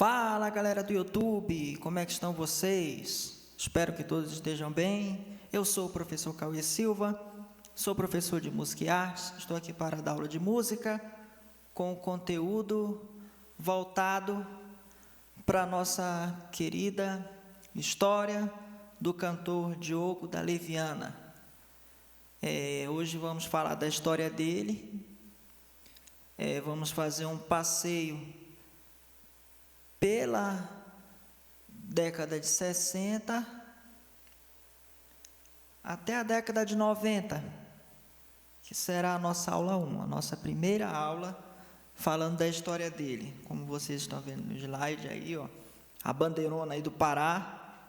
Fala, galera do YouTube, como é que estão vocês? Espero que todos estejam bem. Eu sou o professor Cauê Silva, sou professor de Música e Artes, estou aqui para dar aula de música com conteúdo voltado para a nossa querida história do cantor Diogo da Leviana. Hoje vamos falar da história dele, vamos fazer um passeio pela década de 60 até a década de 90, que será a nossa aula 1, a nossa primeira aula falando da história dele. Como vocês estão vendo no slide aí, ó, a bandeirona aí do Pará.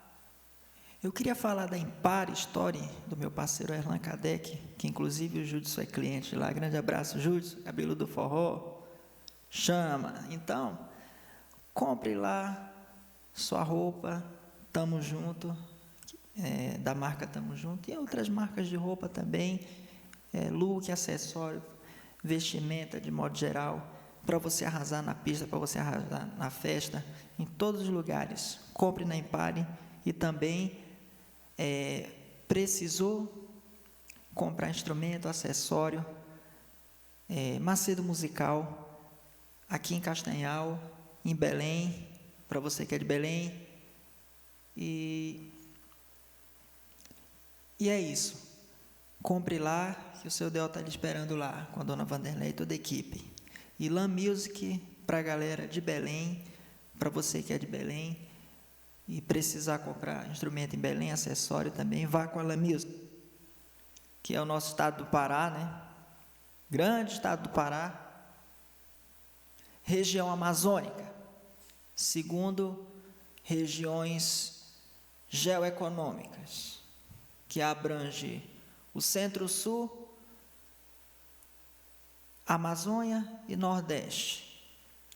Eu queria falar da Impar Story do meu parceiro Erlan Kardec, que inclusive o Júdice é cliente lá. Grande abraço, Júdice, cabelo do forró, chama. Então, compre lá sua roupa, Tamo Junto, da marca Tamo Junto, e outras marcas de roupa também, look, acessório, vestimenta de modo geral, para você arrasar na pista, para você arrasar na festa, em todos os lugares. Compre na Impare. E também precisou comprar instrumento, acessório, Macedo Musical, aqui em Castanhal, em Belém, para você que é de Belém, e é isso. Compre lá, que o seu Del está lhe esperando lá, com a dona Vanderlei e toda a equipe. E Lan Music, para a galera de Belém, para você que é de Belém, e precisar comprar instrumento em Belém, acessório também, vá com a Lan Music, que é o nosso estado do Pará, né? Grande estado do Pará, região amazônica, segundo regiões geoeconômicas, que abrange o Centro-Sul, Amazônia e Nordeste,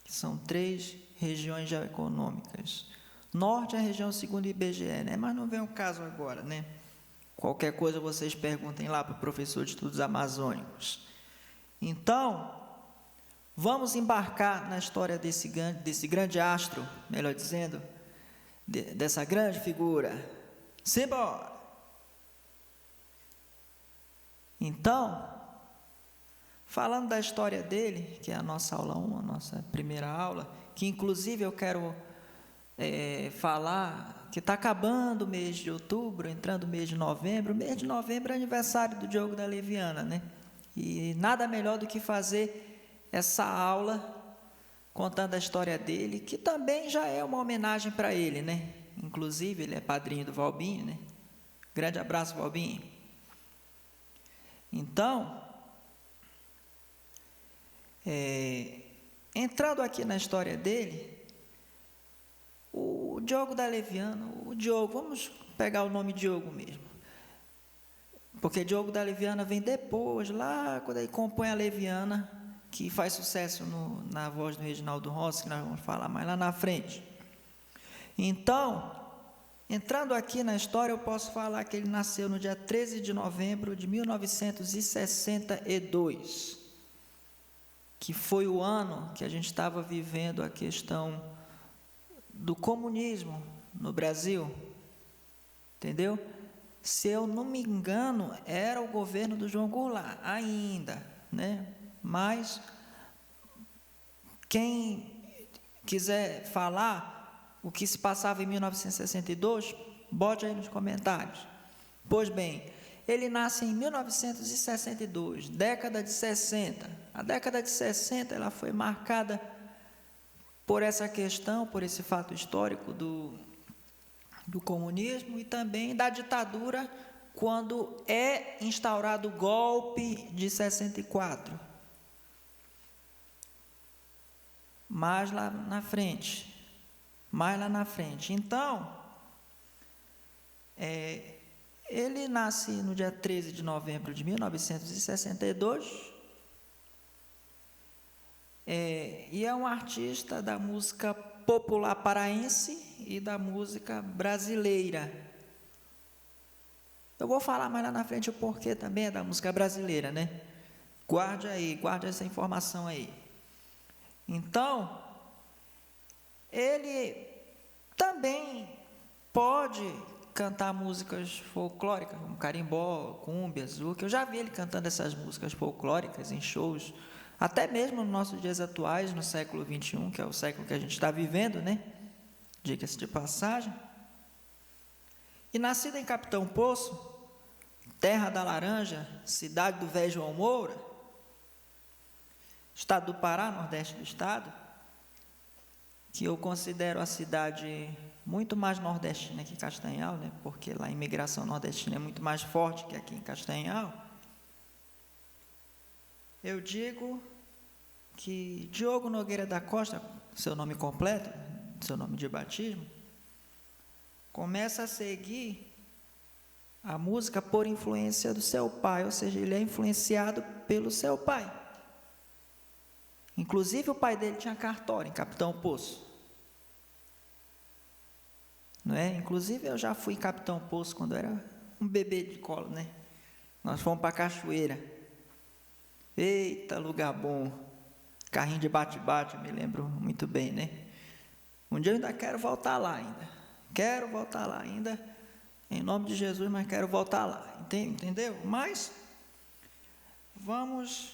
que são 3 regiões geoeconômicas. Norte é a região segundo o IBGE, né? Mas não vem o caso agora, né? Qualquer coisa vocês perguntem lá para o professor de estudos amazônicos. Então, vamos embarcar na história desse grande astro, melhor dizendo, dessa grande figura. Simbora! Então, falando da história dele, que é a nossa aula 1, a nossa primeira aula, que inclusive eu quero falar que está acabando o mês de outubro, entrando o mês de novembro. O mês de novembro é aniversário do Diogo da Leviana, né? E nada melhor do que fazer essa aula contando a história dele, que também já é uma homenagem para ele, né? Inclusive, ele é padrinho do Valbinho, né? Grande abraço, Valbinho. Então, entrando aqui na história dele, o Diogo da Leviana, vamos pegar o nome Diogo mesmo, porque Diogo da Leviana vem depois, lá quando ele compõe a Leviana, que faz sucesso na voz do Reginaldo Rossi, que nós vamos falar mais lá na frente. Então, entrando aqui na história, eu posso falar que ele nasceu no dia 13 de novembro de 1962, que foi o ano que a gente estava vivendo a questão do comunismo no Brasil, entendeu? Se eu não me engano, era o governo do João Goulart ainda, né? Mas quem quiser falar o que se passava em 1962, bote aí nos comentários. Pois bem, ele nasce em 1962, década de 60. A década de 60 ela foi marcada por essa questão, por esse fato histórico do comunismo e também da ditadura, quando é instaurado o golpe de 64. Mais lá na frente. Então, ele nasce no dia 13 de novembro de 1962, e é um artista da música popular paraense e da música brasileira. Eu vou falar mais lá na frente o porquê também é da música brasileira, né? Guarde essa informação aí. Então, ele também pode cantar músicas folclóricas, como carimbó, cumbia, zuca. Eu já vi ele cantando essas músicas folclóricas em shows, até mesmo nos nossos dias atuais, no século XXI, que é o século que a gente está vivendo, né? Diga-se de passagem. E nascido em Capitão Poço, terra da laranja, cidade do velho João Moura, estado do Pará, nordeste do estado, que eu considero a cidade muito mais nordestina que Castanhal, né? Porque lá a imigração nordestina é muito mais forte que aqui em Castanhal. Eu digo que Diogo Nogueira da Costa, seu nome completo, seu nome de batismo, começa a seguir a música por influência do seu pai, ou seja, ele é influenciado pelo seu pai. Inclusive o pai dele tinha cartório em Capitão Poço. Não é? Inclusive eu já fui em Capitão Poço quando eu era um bebê de colo, né? Nós fomos para a cachoeira. Eita, lugar bom. Carrinho de bate-bate, me lembro muito bem, né? Um dia eu ainda quero voltar lá ainda. Quero voltar lá ainda, em nome de Jesus, mas quero voltar lá. Entendeu? Mas vamos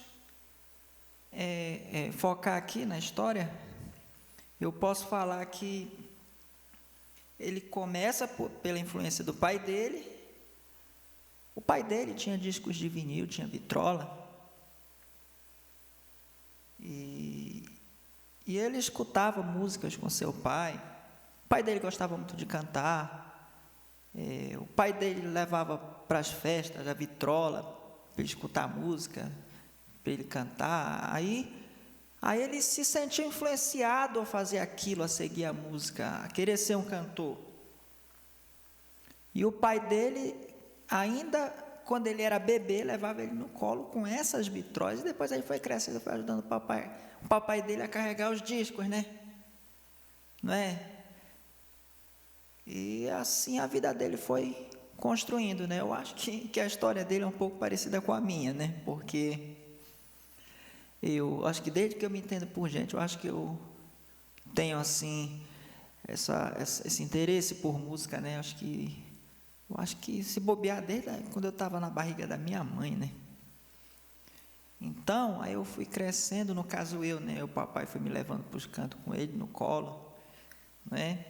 focar aqui na história. Eu posso falar que ele começa pela influência do pai dele. O pai dele tinha discos de vinil, tinha vitrola. E ele escutava músicas com seu pai. O pai dele gostava muito de cantar. O pai dele levava para as festas a vitrola para ele escutar música, para ele cantar. Aí ele se sentiu influenciado a fazer aquilo, a seguir a música, a querer ser um cantor. E o pai dele, ainda quando ele era bebê, levava ele no colo com essas vitrolas, e depois ele foi crescendo, foi ajudando o papai dele a carregar os discos, né? Não é? E assim a vida dele foi construindo, né? Eu acho que a história dele é um pouco parecida com a minha, né? Porque eu acho que desde que eu me entendo por gente, eu acho que eu tenho assim esse interesse por música, né? Eu acho que se bobear desde quando eu estava na barriga da minha mãe, né? Então, aí eu fui crescendo, no caso eu, né? O papai foi me levando para os cantos com ele, no colo, né?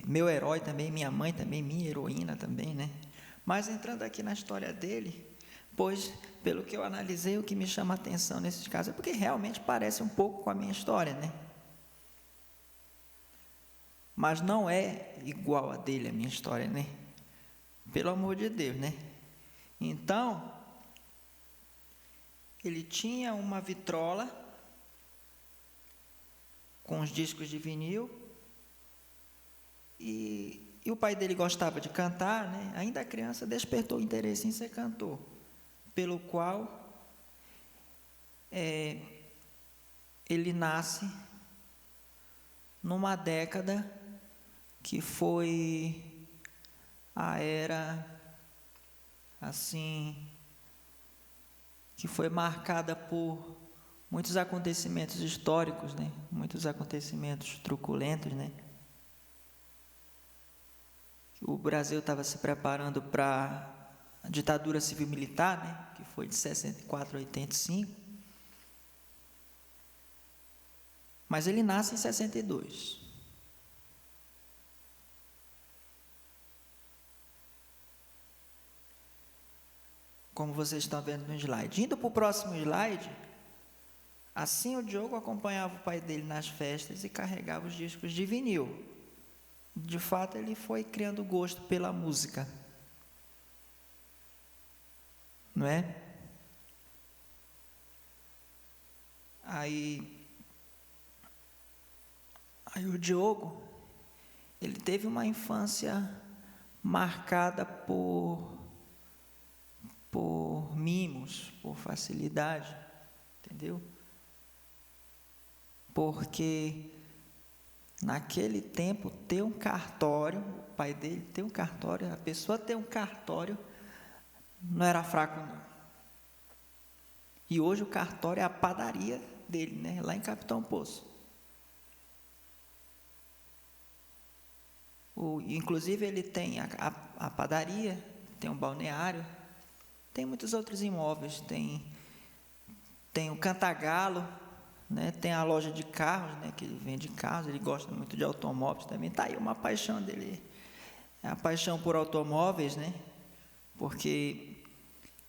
Meu herói também, minha mãe também, minha heroína também, né? Mas entrando aqui na história dele, pois, pelo que eu analisei, o que me chama a atenção nesses casos é porque realmente parece um pouco com a minha história, né? Mas não é igual a dele, a minha história, né? Pelo amor de Deus, né? Então, ele tinha uma vitrola com os discos de vinil e o pai dele gostava de cantar, né? Ainda criança despertou interesse em ser cantor, pelo qual ele nasce numa década que foi a era, assim, que foi marcada por muitos acontecimentos históricos, né? Muitos acontecimentos truculentos, né? O Brasil estava se preparando para a ditadura civil-militar, né? Que foi de 64 a 85. Mas ele nasce em 62. Como vocês estão vendo no slide. Indo para o próximo slide, assim o Diogo acompanhava o pai dele nas festas e carregava os discos de vinil. De fato, ele foi criando gosto pela música. Não é? Aí o Diogo, ele teve uma infância marcada por mimos, por facilidade, entendeu? Porque naquele tempo ter um cartório, o pai dele ter um cartório, a pessoa ter um cartório não era fraco não. E hoje o cartório é a padaria dele, né? Lá em Capitão Poço. Inclusive, ele tem a padaria, tem um balneário, tem muitos outros imóveis, tem o Cantagalo, né? Tem a loja de carros, né? Que ele vende carros, ele gosta muito de automóveis também. Está aí uma paixão dele, é a paixão por automóveis, né? Porque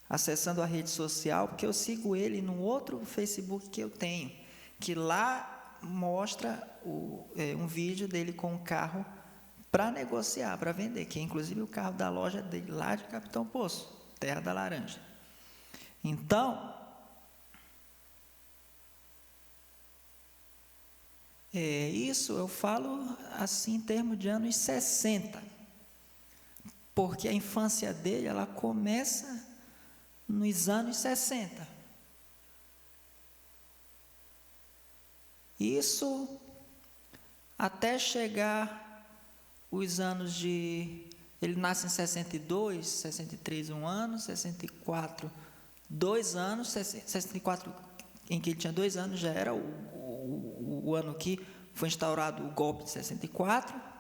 acessando a rede social, porque eu sigo ele num outro Facebook que eu tenho, que lá mostra um vídeo dele com um carro para negociar, para vender, que é inclusive o carro da loja dele lá de Capitão Poço, Terra da Laranja. Então, isso eu falo assim em termos de anos 60, porque a infância dele, ela começa nos anos 60. Isso até chegar os anos de... Ele nasce em 62, 63, 1 ano, 64, 2 anos, 64, em que ele tinha 2 anos, já era o ano que foi instaurado o golpe de 64.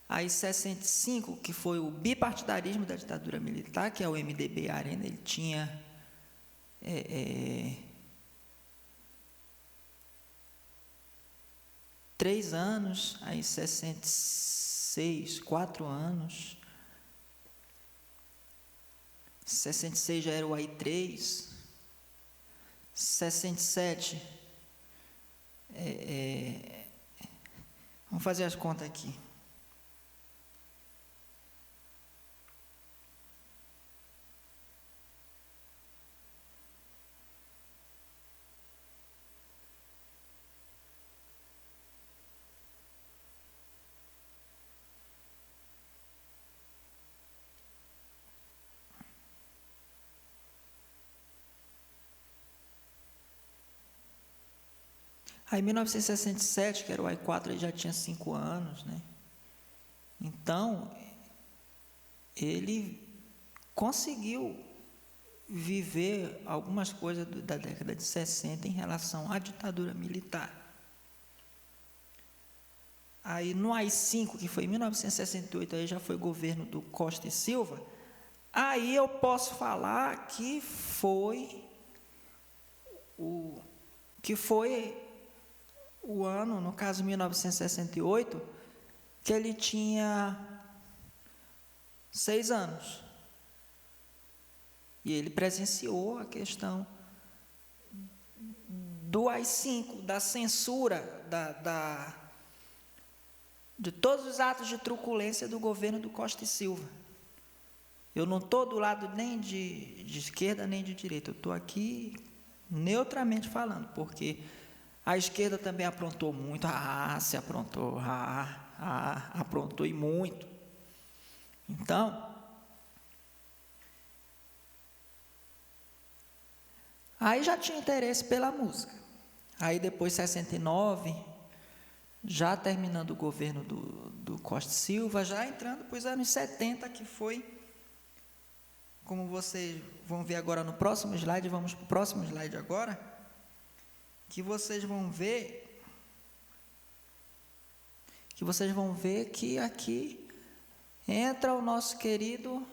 Aí 65, que foi o bipartidarismo da ditadura militar, que é o MDB Arena, ele tinha 3 anos, aí 66, 4 anos, 66 já era o AI3, 67, vamos fazer as contas aqui. Aí, em 1967, que era o AI4, ele já tinha 5 anos, né? Então, ele conseguiu viver algumas coisas da década de 60 em relação à ditadura militar. Aí, no AI-5, que foi em 1968, aí já foi governo do Costa e Silva, aí eu posso falar que foi o ano, no caso 1968, que ele tinha 6 anos. E ele presenciou a questão do AI-5, da censura, de todos os atos de truculência do governo do Costa e Silva. Eu não estou do lado nem de esquerda nem de direita, eu estou aqui neutramente falando, porque a esquerda também aprontou muito, se aprontou, aprontou e muito. Então, aí já tinha interesse pela música. Aí depois, 69, já terminando o governo do Costa e Silva, já entrando para os anos 70, que foi, como vocês vão ver agora no próximo slide, vamos para o próximo slide agora, que vocês vão ver que aqui entra o nosso querido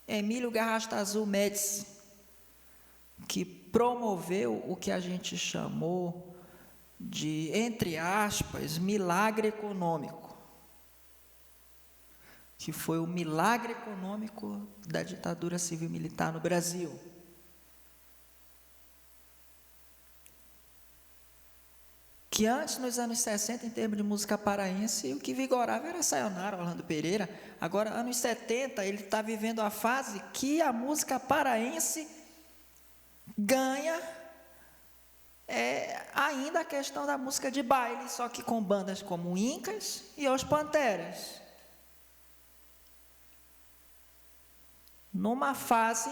Emílio Garrastazu Médici, que promoveu o que a gente chamou de, entre aspas, milagre econômico, que foi o milagre econômico da ditadura civil-militar no Brasil. Que antes, nos anos 60, em termos de música paraense, o que vigorava era Sayonara, Orlando Pereira. Agora, anos 70, ele está vivendo a fase que a música paraense ganha ainda a questão da música de baile, só que com bandas como Incas e Os Panteras. Numa fase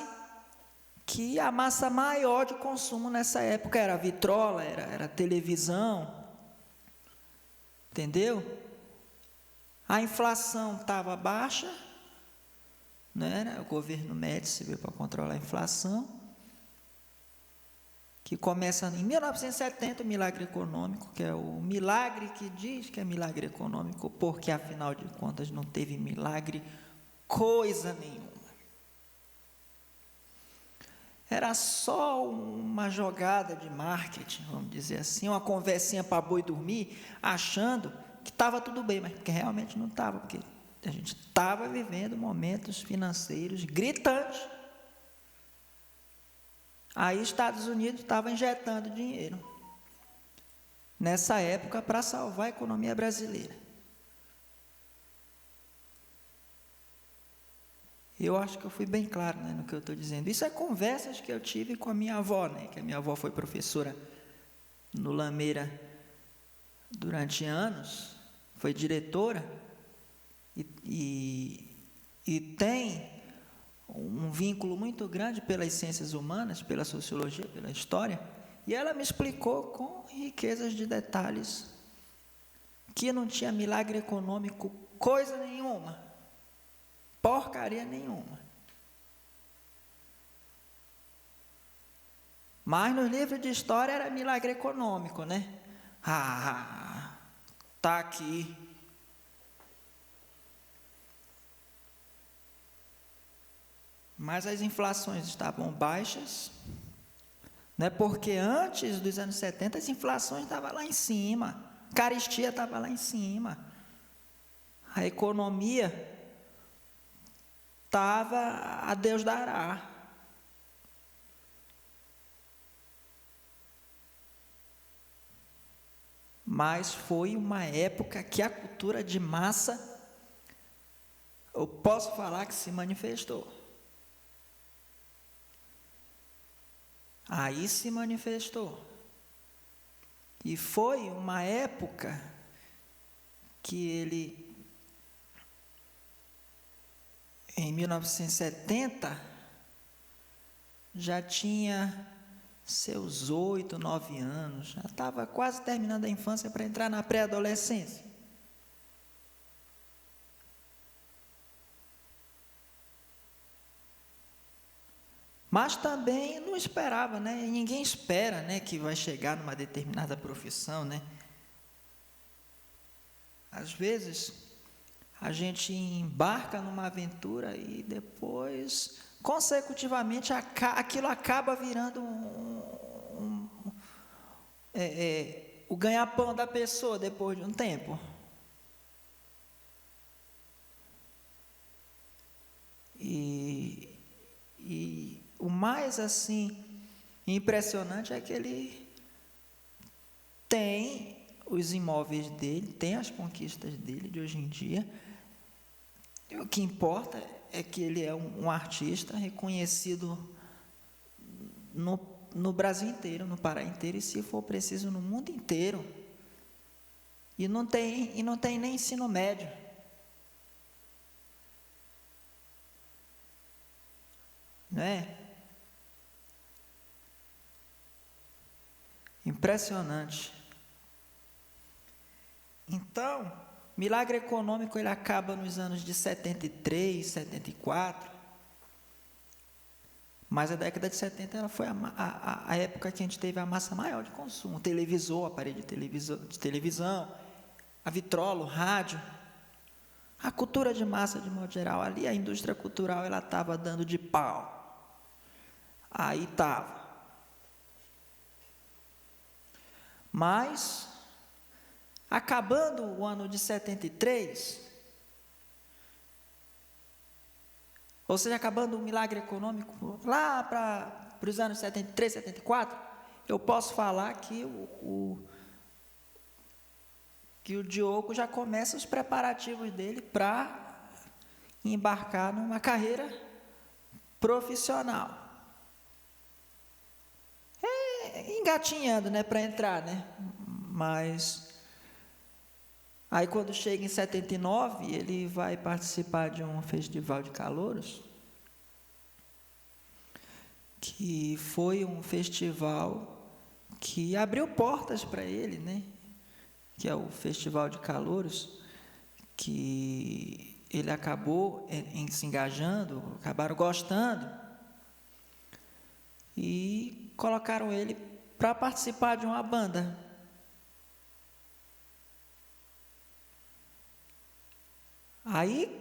que a massa maior de consumo nessa época era vitrola, era televisão, entendeu? A inflação estava baixa, né? O governo Médici veio para controlar a inflação, que começa em 1970, o milagre econômico, que é o milagre que diz que é milagre econômico, porque, afinal de contas, não teve milagre coisa nenhuma. Era só uma jogada de marketing, vamos dizer assim, uma conversinha para boi dormir, achando que estava tudo bem, mas porque realmente não estava, porque a gente estava vivendo momentos financeiros gritantes. Aí Estados Unidos estava injetando dinheiro nessa época para salvar a economia brasileira. Eu acho que eu fui bem claro, né, no que eu estou dizendo. Isso é conversas que eu tive com a minha avó, né, que a minha avó foi professora no Lameira durante anos, foi diretora e tem um vínculo muito grande pelas ciências humanas, pela sociologia, pela história, e ela me explicou com riquezas de detalhes que não tinha milagre econômico coisa nenhuma, porcaria nenhuma. Mas nos livros de história era milagre econômico, né? Tá aqui. Mas as inflações estavam baixas, né? Porque antes dos anos 70 as inflações estavam lá em cima, a carestia estava lá em cima, a economia estava a Deus dará. Mas foi uma época que a cultura de massa, eu posso falar que se manifestou. Aí se manifestou. E foi uma época que ele, em 1970, já tinha seus 8, 9 anos, já estava quase terminando a infância para entrar na pré-adolescência. Mas também não esperava, né? E ninguém espera, né, que vai chegar numa determinada profissão, né? Às vezes, a gente embarca numa aventura e depois, consecutivamente, aquilo acaba virando o ganha-pão da pessoa depois de um tempo. E o mais, assim, impressionante é que ele tem os imóveis dele, tem as conquistas dele de hoje em dia. E o que importa é que ele é um artista reconhecido no Brasil inteiro, no Pará inteiro, e se for preciso no mundo inteiro. E não tem nem ensino médio. Não é? Impressionante. Então, milagre econômico ele acaba nos anos de 73, 74, mas a década de 70 ela foi a época que a gente teve a massa maior de consumo, o televisor, aparelho de televisão, a vitrola, o rádio, a cultura de massa de modo geral, ali a indústria cultural ela estava dando de pau, aí estava. Mas, acabando o ano de 73, ou seja, acabando o milagre econômico, lá para os anos 73, 74, eu posso falar que o Diogo já começa os preparativos dele para embarcar numa carreira profissional. Engatinhando, né, para entrar, né? Mas aí quando chega em 79, ele vai participar de um festival de calouros, que foi um festival que abriu portas para ele, né? Que é o Festival de Calouros, que ele acabou se engajando, acabaram gostando, e colocaram ele para participar de uma banda. Aí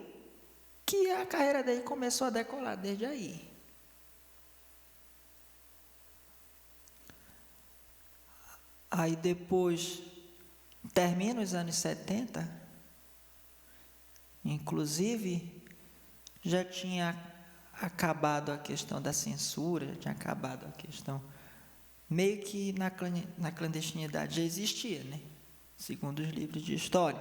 que a carreira dele começou a decolar desde aí. Aí depois, termina os anos 70, inclusive, já tinha acabado a questão da censura, já tinha acabado a questão, meio que na clandestinidade já existia, né? Segundo os livros de história.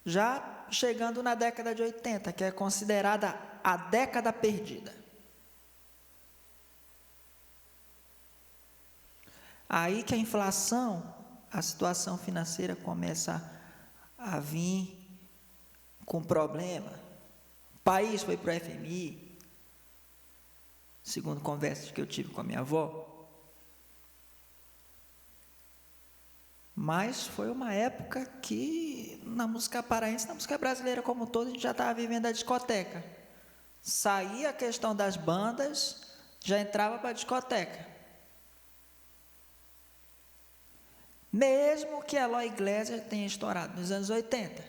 Já chegando na década de 80, que é considerada a década perdida. Aí que a inflação, a situação financeira começa a vir com problema. O país foi para o FMI, segundo conversas que eu tive com a minha avó. Mas foi uma época que, na música paraense, na música brasileira como um todo, a gente já estava vivendo a discoteca. Saía a questão das bandas, já entrava para a discoteca. Mesmo que Eloy Iglesias tenha estourado nos anos 80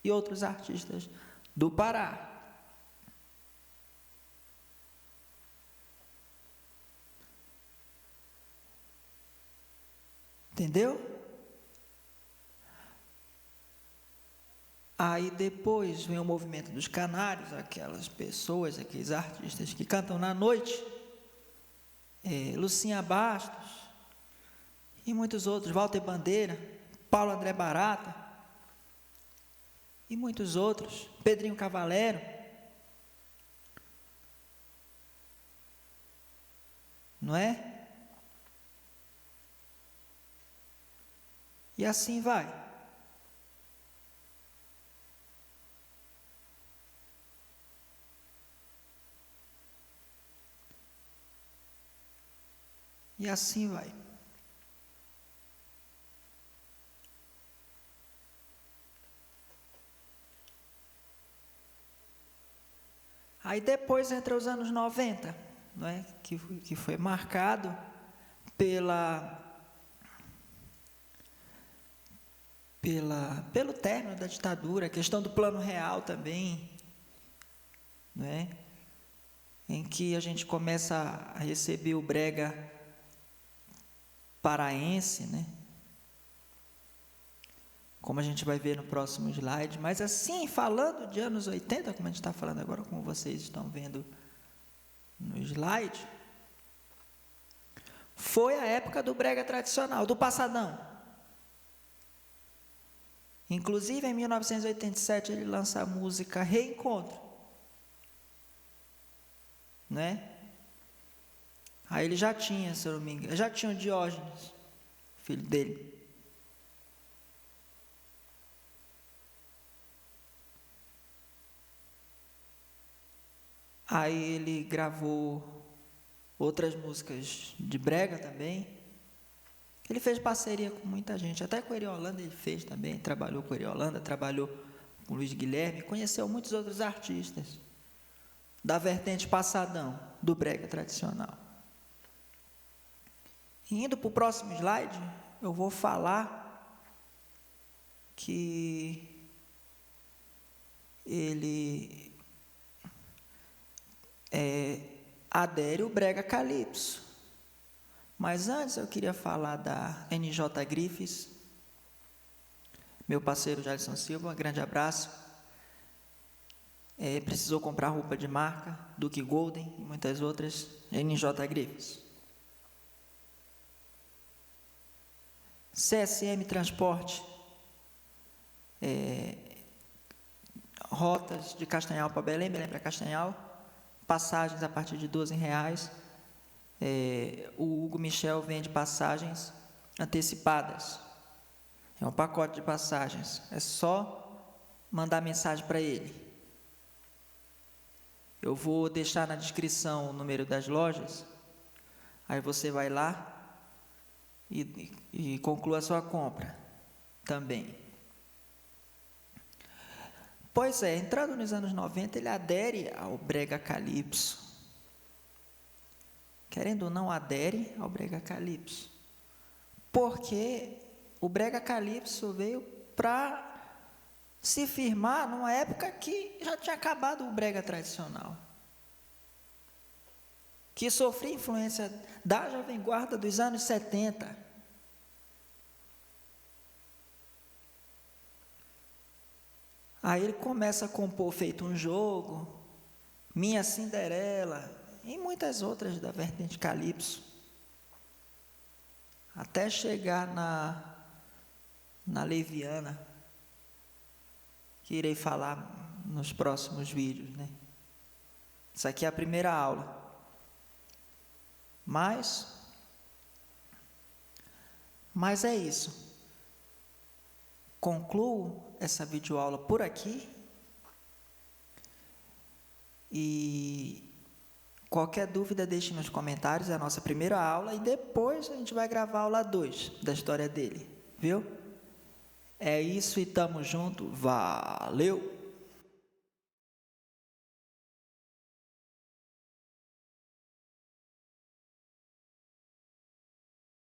e outros artistas do Pará. Entendeu? Aí depois vem o movimento dos canários, aquelas pessoas, aqueles artistas que cantam na noite, Lucinha Bastos e muitos outros, Walter Bandeira, Paulo André Barata e muitos outros, Pedrinho Cavalero. Não é? E assim vai. E assim vai. Aí depois entra os anos 90, não é? que foi marcado pelo término da ditadura, a questão do Plano Real também, não é? Em que a gente começa a receber o brega paraense, né? Como a gente vai ver no próximo slide. Mas assim, falando de anos 80, como a gente está falando agora, como vocês estão vendo no slide, foi a época do brega tradicional, do passadão. Inclusive, em 1987, ele lança a música Reencontro. Né? Aí ele já tinha, se eu não me engano, já tinha o Diógenes, filho dele. Aí ele gravou outras músicas de brega também. Ele fez parceria com muita gente, até com o Eri Holanda ele fez também, trabalhou com o Eri Holanda, trabalhou com o Luiz Guilherme, conheceu muitos outros artistas da vertente passadão, do brega tradicional. E indo para o próximo slide, eu vou falar que ele adere o brega calypso. Mas antes eu queria falar da NJ Griffiths, meu parceiro Jalisson Silva, um grande abraço. Precisou comprar roupa de marca, Duke Golden e muitas outras, NJ Griffiths. CSM Transporte, rotas de Castanhal para Belém, Belém para Castanhal, passagens a partir de R$12. O Hugo Michel vende passagens antecipadas. É um pacote de passagens. É só mandar mensagem para ele. Eu vou deixar na descrição o número das lojas. Aí você vai lá e conclua a sua compra também. Pois é, entrando nos anos 90, ele adere ao brega calypso, querendo ou não, adere ao brega calypso, porque o brega calypso veio para se firmar numa época que já tinha acabado o brega tradicional, que sofria influência da Jovem Guarda dos anos 70. Aí ele começa a compor Feito um Jogo, Minha Cinderela, e muitas outras da vertente calypso, até chegar na Leviana, que irei falar nos próximos vídeos, né? Isso aqui é a primeira aula. Mas é isso. Concluo essa videoaula por aqui. E qualquer dúvida, deixe nos comentários. É a nossa primeira aula. E depois a gente vai gravar a aula 2 da história dele. Viu? É isso e tamo junto. Valeu!